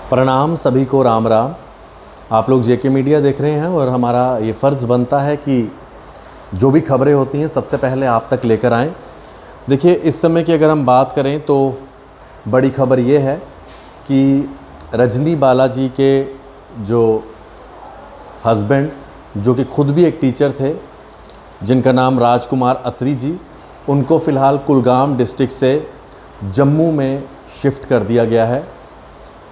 प्रणाम सभी को, राम राम। आप लोग जेके मीडिया देख रहे हैं और हमारा ये फ़र्ज़ बनता है कि जो भी खबरें होती हैं सबसे पहले आप तक लेकर आएँ। देखिए, इस समय की अगर हम बात करें तो बड़ी खबर ये है कि रजनी बालाजी के जो हस्बैंड, जो कि खुद भी एक टीचर थे, जिनका नाम राजकुमार अत्री जी, उनको फ़िलहाल कुलगाम डिस्ट्रिक्ट से जम्मू में शिफ्ट कर दिया गया है,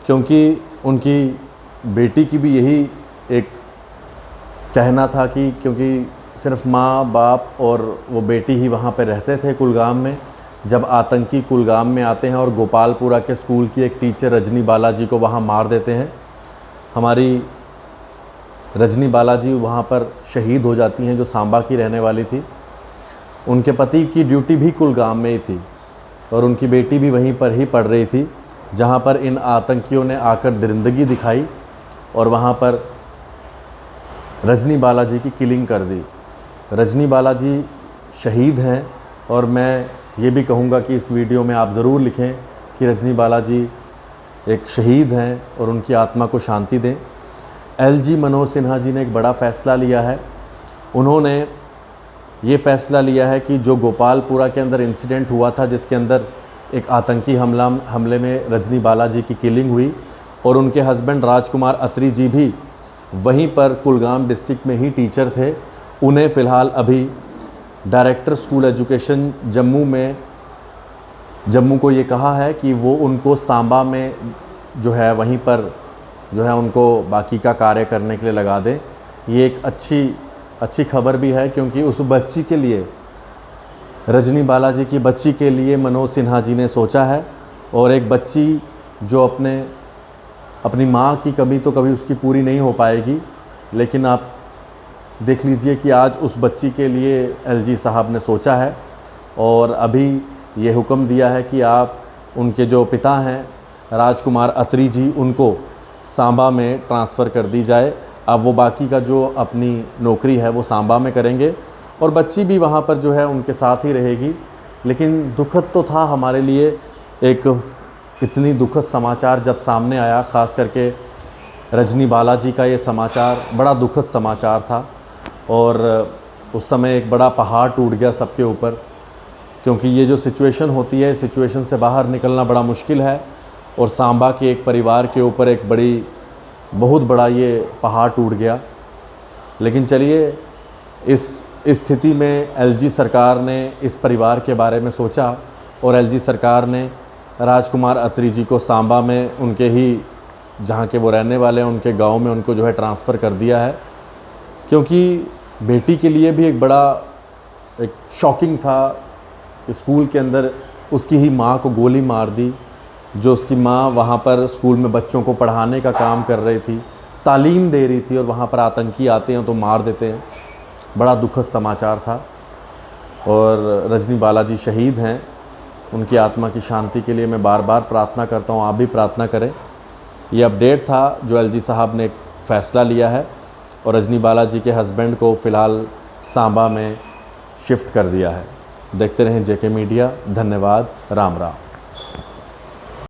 क्योंकि उनकी बेटी की भी यही एक कहना था कि क्योंकि सिर्फ माँ बाप और वो बेटी ही वहाँ पे रहते थे कुलगाम में। जब आतंकी कुलगाम में आते हैं और गोपालपुरा के स्कूल की एक टीचर रजनी बालाजी को वहाँ मार देते हैं, हमारी रजनी बालाजी वहाँ पर शहीद हो जाती हैं, जो सांबा की रहने वाली थी। उनके पति की ड्यूटी भी कुलगाम में ही थी और उनकी बेटी भी वहीं पर ही पढ़ रही थी, जहाँ पर इन आतंकियों ने आकर दरिंदगी दिखाई और वहाँ पर रजनी बालाजी की किलिंग कर दी। रजनी बालाजी शहीद हैं और मैं ये भी कहूँगा कि इस वीडियो में आप ज़रूर लिखें कि रजनी बालाजी एक शहीद हैं और उनकी आत्मा को शांति दें। एलजी मनोज सिन्हा जी ने एक बड़ा फ़ैसला लिया है। उन्होंने ये फ़ैसला लिया है कि जो गोपालपुरा के अंदर इंसिडेंट हुआ था, जिसके अंदर एक आतंकी हमले में रजनी बालाजी की किलिंग हुई और उनके हस्बैंड राजकुमार अत्री जी भी वहीं पर कुलगाम डिस्ट्रिक्ट में ही टीचर थे, उन्हें फ़िलहाल अभी डायरेक्टर स्कूल एजुकेशन जम्मू को ये कहा है कि वो उनको सांबा में जो है वहीं पर जो है उनको बाकी का कार्य करने के लिए लगा दें। ये एक अच्छी खबर भी है, क्योंकि उस बच्ची के लिए, रजनी बालाजी की बच्ची के लिए मनोज सिन्हा जी ने सोचा है। और एक बच्ची जो अपनी माँ की कमी तो कभी उसकी पूरी नहीं हो पाएगी, लेकिन आप देख लीजिए कि आज उस बच्ची के लिए एलजी साहब ने सोचा है और अभी ये हुक्म दिया है कि आप उनके जो पिता हैं राजकुमार अत्री जी, उनको सांबा में ट्रांसफ़र कर दी जाए। अब वो बाकी का जो अपनी नौकरी है वो सांबा में करेंगे और बच्ची भी वहाँ पर जो है उनके साथ ही रहेगी। लेकिन दुखद तो था हमारे लिए, एक इतनी दुखद समाचार जब सामने आया, ख़ास करके रजनी बालाजी का ये समाचार बड़ा दुखद समाचार था और उस समय एक बड़ा पहाड़ टूट गया सबके ऊपर, क्योंकि ये जो सिचुएशन होती है, सिचुएशन से बाहर निकलना बड़ा मुश्किल है और सांबा के एक परिवार के ऊपर एक बहुत बड़ा ये पहाड़ टूट गया। लेकिन चलिए, इस स्थिति में एलजी सरकार ने इस परिवार के बारे में सोचा और एलजी सरकार ने राजकुमार अत्री जी को सांबा में उनके ही, जहाँ के वो रहने वाले हैं, उनके गांव में उनको जो है ट्रांसफ़र कर दिया है। क्योंकि बेटी के लिए भी एक शॉकिंग था, स्कूल के अंदर उसकी ही माँ को गोली मार दी, जो उसकी माँ वहाँ पर स्कूल में बच्चों को पढ़ाने का काम कर रही थी, तालीम दे रही थी, और वहाँ पर आतंकी आते हैं तो मार देते हैं। बड़ा दुखद समाचार था और रजनी बालाजी शहीद हैं। उनकी आत्मा की शांति के लिए मैं बार बार प्रार्थना करता हूँ, आप भी प्रार्थना करें। ये अपडेट था जो एलजी साहब ने एक फ़ैसला लिया है और रजनी बालाजी के हस्बैंड को फ़िलहाल सांबा में शिफ्ट कर दिया है। देखते रहें जेके मीडिया। धन्यवाद। राम राम।